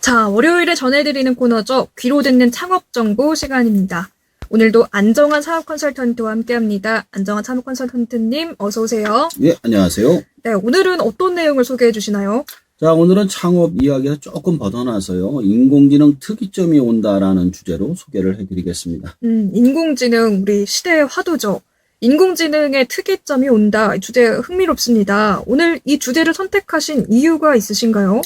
자, 월요일에 전해드리는 코너죠. 귀로 듣는 창업정보 시간입니다. 오늘도 안정환 사업 컨설턴트와 함께합니다. 안정환 사업 컨설턴트님, 어서 오세요. 예, 안녕하세요. 네, 오늘은 어떤 내용을 소개해 주시나요? 자, 오늘은 창업 이야기에서 조금 벗어나서요. 인공지능 특이점이 온다라는 주제로 소개를 해드리겠습니다. 인공지능, 우리 시대의 화두죠. 인공지능의 특이점이 온다. 이 주제 흥미롭습니다. 오늘 이 주제를 선택하신 이유가 있으신가요?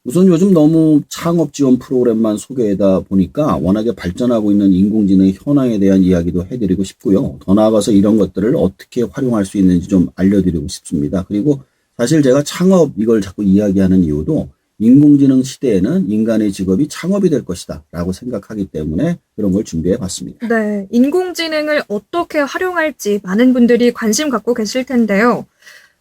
우선 요즘 너무 창업 지원 프로그램만 소개하다 보니까 워낙에 발전하고 있는 인공지능의 현황에 대한 이야기도 해드리고 싶고요. 더 나아가서 이런 것들을 어떻게 활용할 수 있는지 좀 알려드리고 싶습니다. 그리고 사실 제가 창업 이걸 자꾸 이야기하는 이유도 인공지능 시대에는 인간의 직업이 창업이 될 것이다 라고 생각하기 때문에 그런 걸 준비해 봤습니다. 네, 인공지능을 어떻게 활용할지 많은 분들이 관심 갖고 계실 텐데요.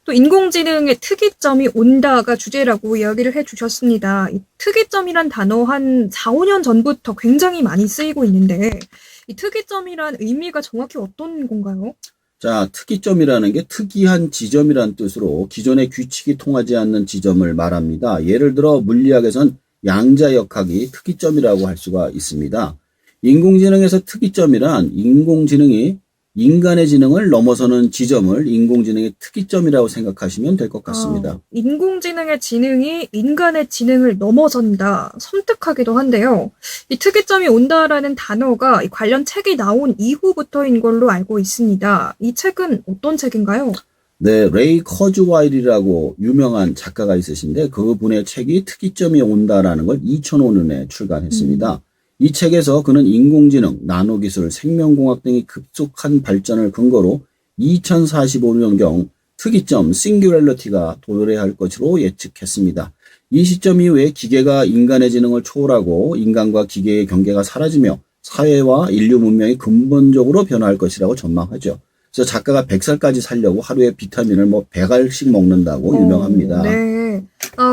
또 인공지능의 특이점이 온다가 주제라고 이야기를 해주셨습니다. 이 특이점이란 단어 한 4, 5년 전부터 굉장히 많이 쓰이고 있는데 이 특이점이란 의미가 정확히 어떤 건가요? 자, 특이점이라는 게 특이한 지점이라는 뜻으로 기존의 규칙이 통하지 않는 지점을 말합니다. 예를 들어 물리학에선 양자역학이 특이점이라고 할 수가 있습니다. 인공지능에서 특이점이란 인공지능이 인간의 지능을 넘어서는 지점을 인공지능의 특이점이라고 생각하시면 될 것 같습니다. 인공지능의 지능이 인간의 지능을 넘어선다. 섬뜩하기도 한데요. 이 특이점이 온다라는 단어가 이 관련 책이 나온 이후부터인 걸로 알고 있습니다. 이 책은 어떤 책인가요? 네, 레이 커즈와일이라고 유명한 작가가 있으신데 그분의 책이 특이점이 온다라는 걸 2005년에 출간했습니다. 이 책에서 그는 인공지능, 나노기술, 생명공학 등의 급속한 발전을 근거로 2045년경 특이점, 싱귤러리티가 도래할 것으로 예측했습니다. 이 시점 이후에 기계가 인간의 지능을 초월하고 인간과 기계의 경계가 사라지며 사회와 인류 문명이 근본적으로 변화할 것이라고 전망하죠. 그래서 작가가 100살까지 살려고 하루에 비타민을 100알씩 먹는다고 유명합니다. 네.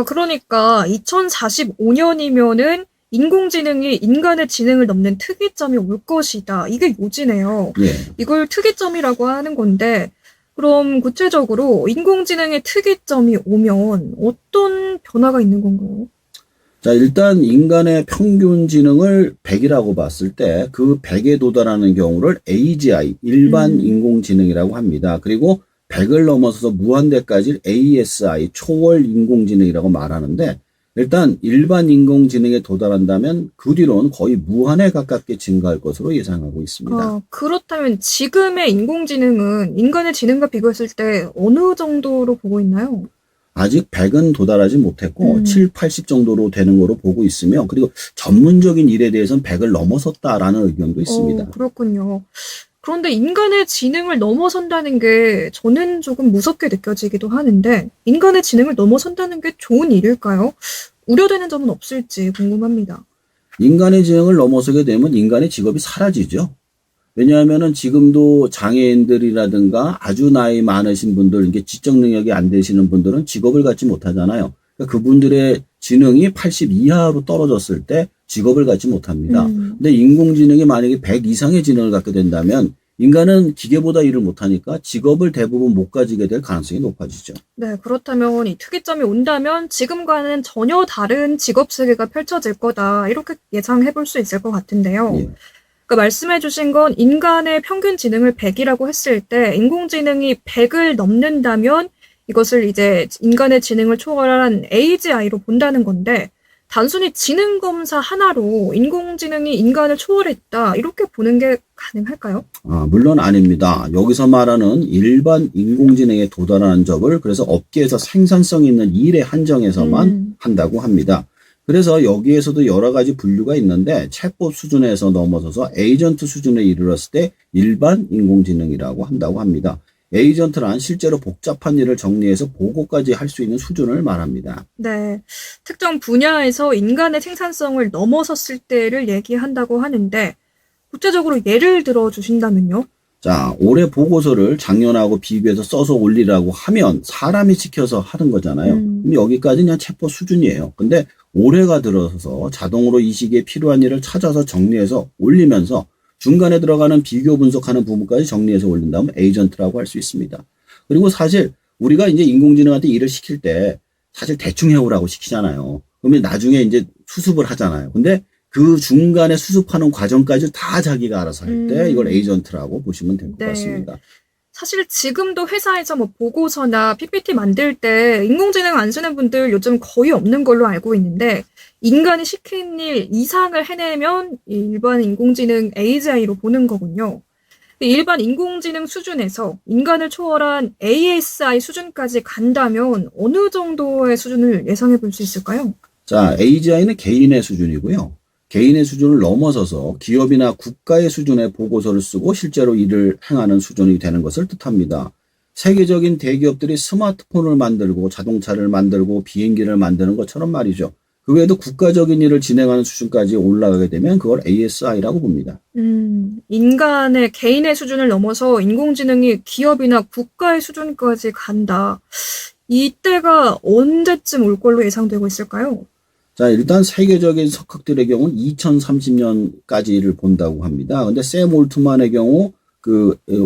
그러니까 2045년이면은 인공지능이 인간의 지능을 넘는 특이점이 올 것이다. 이게 요지네요. 예. 이걸 특이점이라고 하는 건데, 그럼 구체적으로 인공지능의 특이점이 오면 어떤 변화가 있는 건가요? 자, 일단 인간의 평균 지능을 100이라고 봤을 때 그 100에 도달하는 경우를 AGI, 일반 인공지능이라고 합니다. 그리고 100을 넘어서서 무한대까지 ASI, 초월 인공지능이라고 말하는데 일단 일반 인공지능에 도달한다면 그 뒤로는 거의 무한에 가깝게 증가할 것으로 예상하고 있습니다. 그렇다면 지금의 인공지능은 인간의 지능과 비교했을 때 어느 정도로 보고 있나요? 아직 100은 도달하지 못했고 7, 80 정도로 되는 거로 보고 있으며 그리고 전문적인 일에 대해서는 100을 넘어섰다라는 의견도 있습니다. 그렇군요. 그런데 인간의 지능을 넘어선다는 게 저는 조금 무섭게 느껴지기도 하는데 인간의 지능을 넘어선다는 게 좋은 일일까요? 우려되는 점은 없을지 궁금합니다. 인간의 지능을 넘어서게 되면 인간의 직업이 사라지죠. 왜냐하면은 지금도 장애인들이라든가 아주 나이 많으신 분들, 이게 지적 능력이 안 되시는 분들은 직업을 갖지 못하잖아요. 그러니까 그분들의 지능이 80 이하로 떨어졌을 때 직업을 갖지 못합니다. 근데 인공지능이 만약에 100 이상의 지능을 갖게 된다면 인간은 기계보다 일을 못하니까 직업을 대부분 못 가지게 될 가능성이 높아지죠. 네, 그렇다면 이 특이점이 온다면 지금과는 전혀 다른 직업 세계가 펼쳐질 거다. 이렇게 예상해 볼 수 있을 것 같은데요. 예. 그러니까 말씀해 주신 건 인간의 평균 지능을 100이라고 했을 때 인공지능이 100을 넘는다면 이것을 이제 인간의 지능을 초월한 AGI로 본다는 건데 단순히 지능 검사 하나로 인공지능이 인간을 초월했다 이렇게 보는 게 가능할까요? 물론 아닙니다. 여기서 말하는 일반 인공지능에 도달하는 적을 그래서 업계에서 생산성 있는 일에 한정해서만 한다고 합니다. 그래서 여기에서도 여러 가지 분류가 있는데 챗봇 수준에서 넘어서서 에이전트 수준에 이르렀을 때 일반 인공지능이라고 한다고 합니다. 에이전트란 실제로 복잡한 일을 정리해서 보고까지 할 수 있는 수준을 말합니다. 네, 특정 분야에서 인간의 생산성을 넘어섰을 때를 얘기한다고 하는데 구체적으로 예를 들어 주신다면요? 자, 올해 보고서를 작년하고 비교해서 써서 올리라고 하면 사람이 지켜서 하는 거잖아요. 그럼 여기까지는 그냥 챗봇 수준이에요. 근데 올해가 들어서서 자동으로 이 시기에 필요한 일을 찾아서 정리해서 올리면서 중간에 들어가는 비교 분석하는 부분까지 정리해서 올린다면 에이전트라고 할 수 있습니다. 그리고 사실 우리가 이제 인공지능한테 일을 시킬 때 사실 대충 해오라고 시키잖아요. 그러면 나중에 이제 수습을 하잖아요. 근데 그 중간에 수습하는 과정까지 다 자기가 알아서 할 때 이걸 에이전트라고 보시면 될 것 네. 같습니다. 사실 지금도 회사에서 뭐 보고서나 PPT 만들 때 인공지능 안 쓰는 분들 요즘 거의 없는 걸로 알고 있는데 인간이 시킨 일 이상을 해내면 일반 인공지능 AGI로 보는 거군요. 일반 인공지능 수준에서 인간을 초월한 ASI 수준까지 간다면 어느 정도의 수준을 예상해 볼 수 있을까요? 자, AGI는 개인의 수준이고요. 개인의 수준을 넘어서서 기업이나 국가의 수준의 보고서를 쓰고 실제로 일을 행하는 수준이 되는 것을 뜻합니다. 세계적인 대기업들이 스마트폰을 만들고 자동차를 만들고 비행기를 만드는 것처럼 말이죠. 그 외에도 국가적인 일을 진행하는 수준까지 올라가게 되면 그걸 ASI라고 봅니다. 인간의 개인의 수준을 넘어서 인공지능이 기업이나 국가의 수준까지 간다. 이때가 언제쯤 올 걸로 예상되고 있을까요? 자, 일단 세계적인 석학들의 경우는 2030년까지를 본다고 합니다. 근데 샘 올트만의 경우,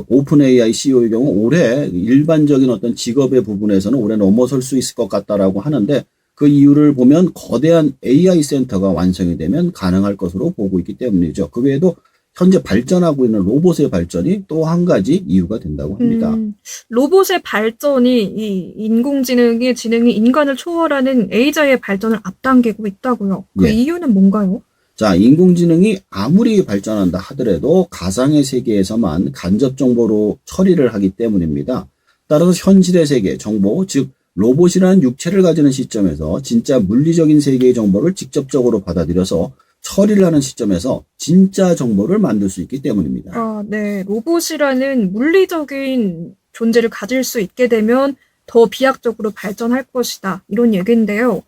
오픈 AI CEO의 경우 올해 일반적인 어떤 직업의 부분에서는 올해 넘어설 수 있을 것 같다라고 하는데 그 이유를 보면 거대한 AI 센터가 완성이 되면 가능할 것으로 보고 있기 때문이죠. 그 외에도 현재 발전하고 있는 로봇의 발전이 또 한 가지 이유가 된다고 합니다. 로봇의 발전이 이 인공지능의 지능이 인간을 초월하는 AI의 발전을 앞당기고 있다고요. 그 예. 이유는 뭔가요? 자, 인공지능이 아무리 발전한다 하더라도 가상의 세계에서만 간접 정보로 처리를 하기 때문입니다. 따라서 현실의 세계, 정보, 즉 로봇이라는 육체를 가지는 시점에서 진짜 물리적인 세계의 정보를 직접적으로 받아들여서 처리를 하는 시점에서 진짜 정보를 만들 수 있기 때문입니다. 네. 로봇이라는 물리적인 존재를 가질 수 있게 되면 더 비약적으로 발전할 것이다. 이런 얘기인데요.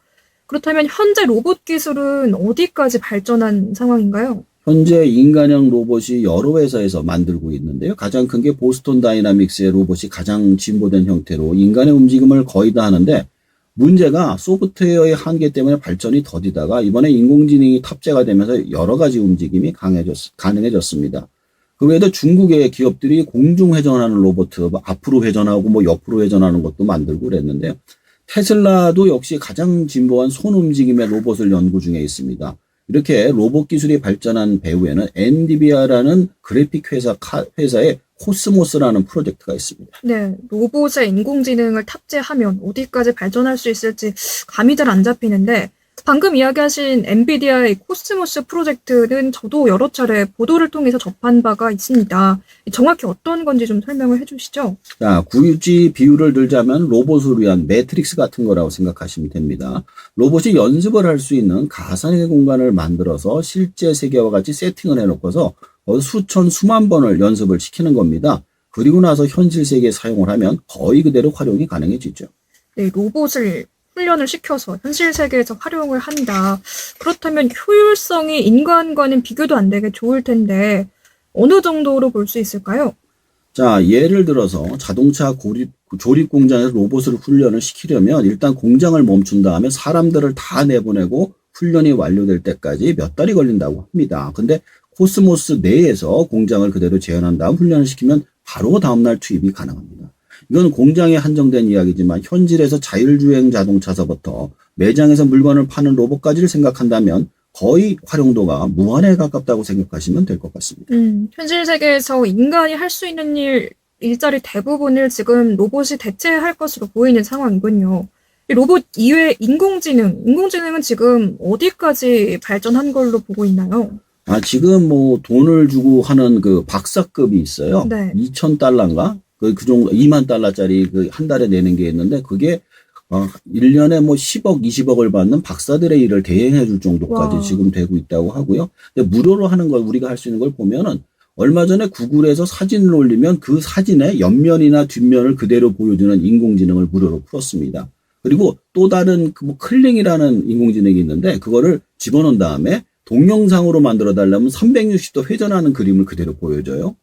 그렇다면 현재 로봇 기술은 어디까지 발전한 상황인가요? 현재 인간형 로봇이 여러 회사에서 만들고 있는데요. 가장 큰 게 보스턴 다이나믹스의 로봇이 가장 진보된 형태로 인간의 움직임을 거의 다 하는데 문제가 소프트웨어의 한계 때문에 발전이 더디다가 이번에 인공지능이 탑재가 되면서 여러 가지 움직임이 가능해졌습니다. 그 외에도 중국의 기업들이 공중회전하는 로봇, 앞으로 회전하고 옆으로 회전하는 것도 만들고 그랬는데요. 테슬라도 역시 가장 진보한 손 움직임의 로봇을 연구 중에 있습니다. 이렇게 로봇 기술이 발전한 배후에는 엔비디아라는 그래픽 회사의 코스모스라는 프로젝트가 있습니다. 네, 로봇에 인공지능을 탑재하면 어디까지 발전할 수 있을지 감이 잘 안 잡히는데 방금 이야기하신 엔비디아의 코스모스 프로젝트는 저도 여러 차례 보도를 통해서 접한 바가 있습니다. 정확히 어떤 건지 좀 설명을 해주시죠. 자, 굳이 비유를 들자면 로봇을 위한 매트릭스 같은 거라고 생각하시면 됩니다. 로봇이 연습을 할 수 있는 가상의 공간을 만들어서 실제 세계와 같이 세팅을 해놓고서 수천, 수만 번을 연습을 시키는 겁니다. 그리고 나서 현실 세계에 사용을 하면 거의 그대로 활용이 가능해지죠. 네, 로봇을 훈련을 시켜서 현실 세계에서 활용을 한다. 그렇다면 효율성이 인간과는 비교도 안 되게 좋을 텐데 어느 정도로 볼 수 있을까요? 자, 예를 들어서 자동차 조립 공장에서 로봇을 훈련을 시키려면 일단 공장을 멈춘 다음에 사람들을 다 내보내고 훈련이 완료될 때까지 몇 달이 걸린다고 합니다. 근데 코스모스 내에서 공장을 그대로 재현한 다음 훈련을 시키면 바로 다음날 투입이 가능합니다. 이건 공장에 한정된 이야기지만 현실에서 자율주행 자동차서부터 매장에서 물건을 파는 로봇까지를 생각한다면 거의 활용도가 무한에 가깝다고 생각하시면 될 것 같습니다. 현실 세계에서 인간이 할 수 있는 일자리 대부분을 지금 로봇이 대체할 것으로 보이는 상황이군요. 이 로봇 이외에 인공지능은 지금 어디까지 발전한 걸로 보고 있나요? 지금 돈을 주고 하는 그 박사급이 있어요. 네. 2,000달러인가? 그 정도, 2만 달러짜리 한 달에 내는 게 있는데, 그게, 1년에 10억, 20억을 받는 박사들의 일을 대행해 줄 정도까지 와. 지금 되고 있다고 하고요. 근데 무료로 하는 걸 우리가 할 수 있는 걸 보면은, 얼마 전에 구글에서 사진을 올리면 그 사진의 옆면이나 뒷면을 그대로 보여주는 인공지능을 무료로 풀었습니다. 그리고 또 다른 클링이라는 인공지능이 있는데, 그거를 집어넣은 다음에 동영상으로 만들어 달라면 360도 회전하는 그림을 그대로 보여줘요.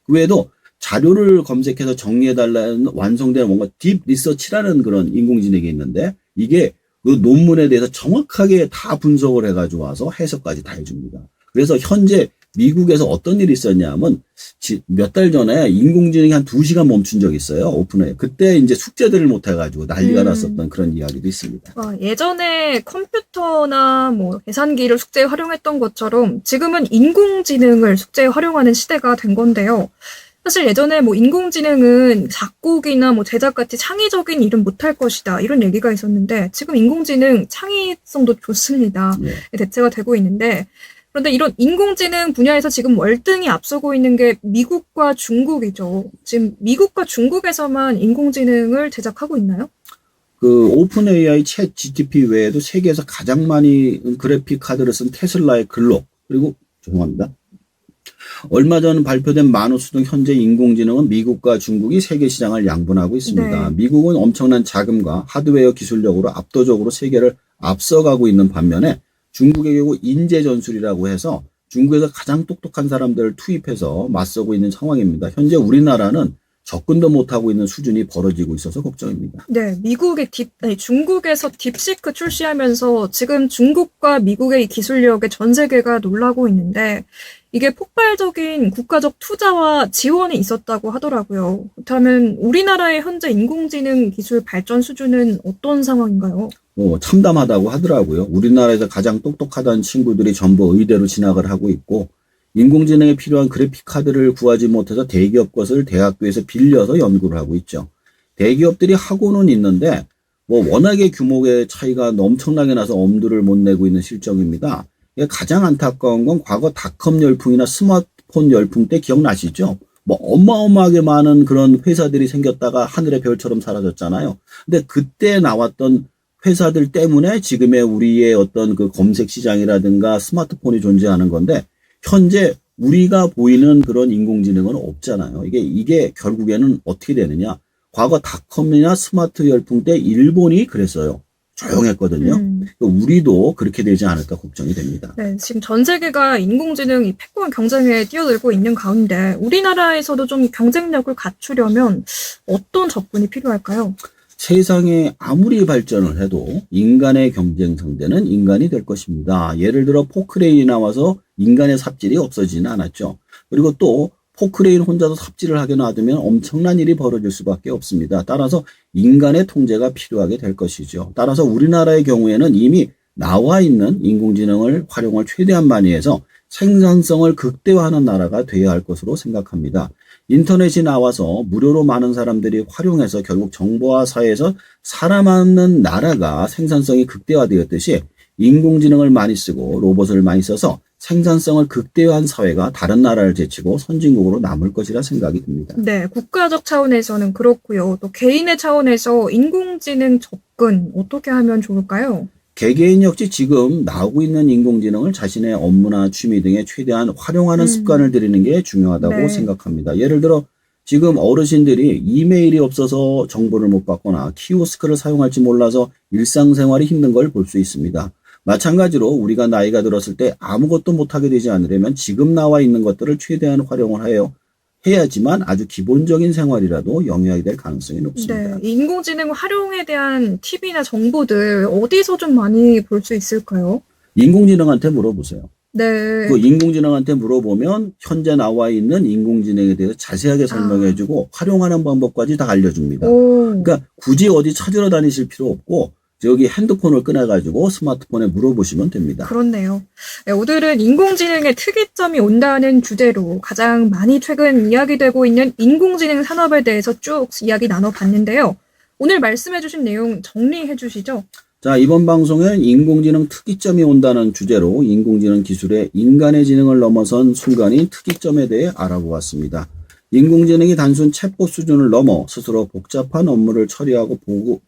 그 외에도 자료를 검색해서 정리해달라는 완성된 뭔가 딥 리서치라는 그런 인공지능이 있는데 이게 그 논문에 대해서 정확하게 다 분석을 해가지고 와서 해석까지 다 해줍니다. 그래서 현재 미국에서 어떤 일이 있었냐면 몇 달 전에 인공지능이 한 2시간 멈춘 적이 있어요. 오픈에. 그때 이제 숙제들을 못 해가지고 난리가 났었던 그런 이야기도 있습니다. 예전에 컴퓨터나 뭐 계산기를 숙제에 활용했던 것처럼 지금은 인공지능을 숙제에 활용하는 시대가 된 건데요. 사실 예전에 뭐 인공지능은 작곡이나 뭐 제작같이 창의적인 일은 못할 것이다 이런 얘기가 있었는데 지금 인공지능 창의성도 좋습니다. 예. 대체가 되고 있는데 그런데 이런 인공지능 분야에서 지금 월등히 앞서고 있는 게 미국과 중국이죠. 지금 미국과 중국에서만 인공지능을 제작하고 있나요? 그 오픈 AI 챗 GTP 외에도 세계에서 가장 많이 그래픽 카드를 쓴 테슬라의 글록 그리고 죄송합니다. 얼마 전 발표된 마누스 등 현재 인공지능은 미국과 중국이 세계 시장을 양분하고 있습니다. 네. 미국은 엄청난 자금과 하드웨어 기술력으로 압도적으로 세계를 앞서가고 있는 반면에 중국의 경우 인재 전술이라고 해서 중국에서 가장 똑똑한 사람들을 투입해서 맞서고 있는 상황입니다. 현재 우리나라는 접근도 못하고 있는 수준이 벌어지고 있어서 걱정입니다. 네, 중국에서 딥시크 출시하면서 지금 중국과 미국의 이 기술력에 전 세계가 놀라고 있는데 이게 폭발적인 국가적 투자와 지원이 있었다고 하더라고요. 그렇다면 우리나라의 현재 인공지능 기술 발전 수준은 어떤 상황인가요? 참담하다고 하더라고요. 우리나라에서 가장 똑똑하다는 친구들이 전부 의대로 진학을 하고 있고 인공지능에 필요한 그래픽 카드를 구하지 못해서 대기업 것을 대학교에서 빌려서 연구를 하고 있죠. 대기업들이 하고는 있는데 워낙에 규모의 차이가 엄청나게 나서 엄두를 못 내고 있는 실정입니다. 가장 안타까운 건 과거 닷컴 열풍이나 스마트폰 열풍 때 기억나시죠? 어마어마하게 많은 그런 회사들이 생겼다가 하늘의 별처럼 사라졌잖아요. 근데 그때 나왔던 회사들 때문에 지금의 우리의 어떤 그 검색 시장이라든가 스마트폰이 존재하는 건데 현재 우리가 보이는 그런 인공지능은 없잖아요. 이게 결국에는 어떻게 되느냐. 과거 닷컴이나 스마트 열풍 때 일본이 그랬어요. 조용했거든요. 우리도 그렇게 되지 않을까 걱정이 됩니다. 네, 지금 전 세계가 인공지능 이 패권 경쟁에 뛰어들고 있는 가운데 우리나라에서도 좀 경쟁력을 갖추려면 어떤 접근이 필요할까요? 세상에 아무리 발전을 해도 인간의 경쟁 상대는 인간이 될 것입니다. 예를 들어 포크레인이 나와서 인간의 삽질이 없어지지는 않았죠. 그리고 또 포크레인 혼자서 삽질을 하게 놔두면 엄청난 일이 벌어질 수밖에 없습니다. 따라서 인간의 통제가 필요하게 될 것이죠. 따라서 우리나라의 경우에는 이미 나와 있는 인공지능을 활용을 최대한 많이 해서 생산성을 극대화하는 나라가 되어야 할 것으로 생각합니다. 인터넷이 나와서 무료로 많은 사람들이 활용해서 결국 정보화 사회에서 살아남는 나라가 생산성이 극대화되었듯이 인공지능을 많이 쓰고 로봇을 많이 써서 생산성을 극대화한 사회가 다른 나라를 제치고 선진국으로 남을 것이라 생각이 듭니다. 네, 국가적 차원에서는 그렇고요. 또 개인의 차원에서 인공지능 접근 어떻게 하면 좋을까요? 개개인 역시 지금 나오고 있는 인공지능을 자신의 업무나 취미 등에 최대한 활용하는 습관을 들이는 게 중요하다고 네. 생각합니다. 예를 들어 지금 어르신들이 이메일이 없어서 정보를 못 받거나 키오스크를 사용할지 몰라서 일상생활이 힘든 걸 볼 수 있습니다. 마찬가지로 우리가 나이가 들었을 때 아무것도 못하게 되지 않으려면 지금 나와 있는 것들을 최대한 활용을 해야지만 아주 기본적인 생활이라도 영위하게 될 가능성이 높습니다. 네, 인공지능 활용에 대한 팁이나 정보들 어디서 좀 많이 볼 수 있을까요? 인공지능한테 물어보세요. 네. 그 인공지능한테 물어보면 현재 나와 있는 인공지능에 대해서 자세하게 설명해주고 활용하는 방법까지 다 알려줍니다. 그러니까 굳이 어디 찾으러 다니실 필요 없고 저기 핸드폰을 꺼내가지고 스마트폰에 물어보시면 됩니다. 그렇네요. 네, 오늘은 인공지능의 특이점이 온다는 주제로 가장 많이 최근 이야기되고 있는 인공지능 산업에 대해서 쭉 이야기 나눠봤는데요. 오늘 말씀해주신 내용 정리해 주시죠. 자, 이번 방송엔 인공지능 특이점이 온다는 주제로 인공지능 기술의 인간의 지능을 넘어선 순간인 특이점에 대해 알아보았습니다. 인공지능이 단순 챗봇 수준을 넘어 스스로 복잡한 업무를 처리하고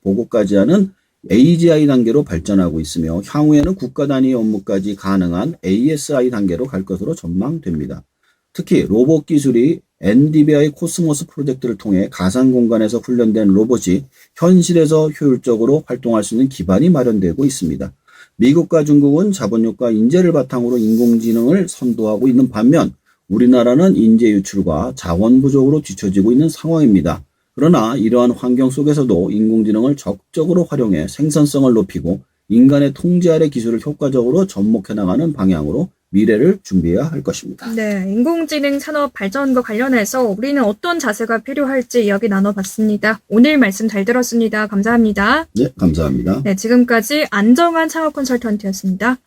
보고까지 하는 AGI 단계로 발전하고 있으며 향후에는 국가 단위 업무까지 가능한 ASI 단계로 갈 것으로 전망됩니다. 특히 로봇 기술이 NDVI 코스모스 프로젝트를 통해 가상 공간에서 훈련된 로봇이 현실에서 효율적으로 활동할 수 있는 기반이 마련되고 있습니다. 미국과 중국은 자본력과 인재를 바탕으로 인공지능을 선도하고 있는 반면 우리나라는 인재 유출과 자원 부족으로 뒤처지고 있는 상황입니다. 그러나 이러한 환경 속에서도 인공지능을 적극적으로 활용해 생산성을 높이고 인간의 통제 아래 기술을 효과적으로 접목해 나가는 방향으로 미래를 준비해야 할 것입니다. 네, 인공지능 산업 발전과 관련해서 우리는 어떤 자세가 필요할지 이야기 나눠봤습니다. 오늘 말씀 잘 들었습니다. 감사합니다. 네, 감사합니다. 네, 지금까지 안정환 창업 컨설턴트였습니다.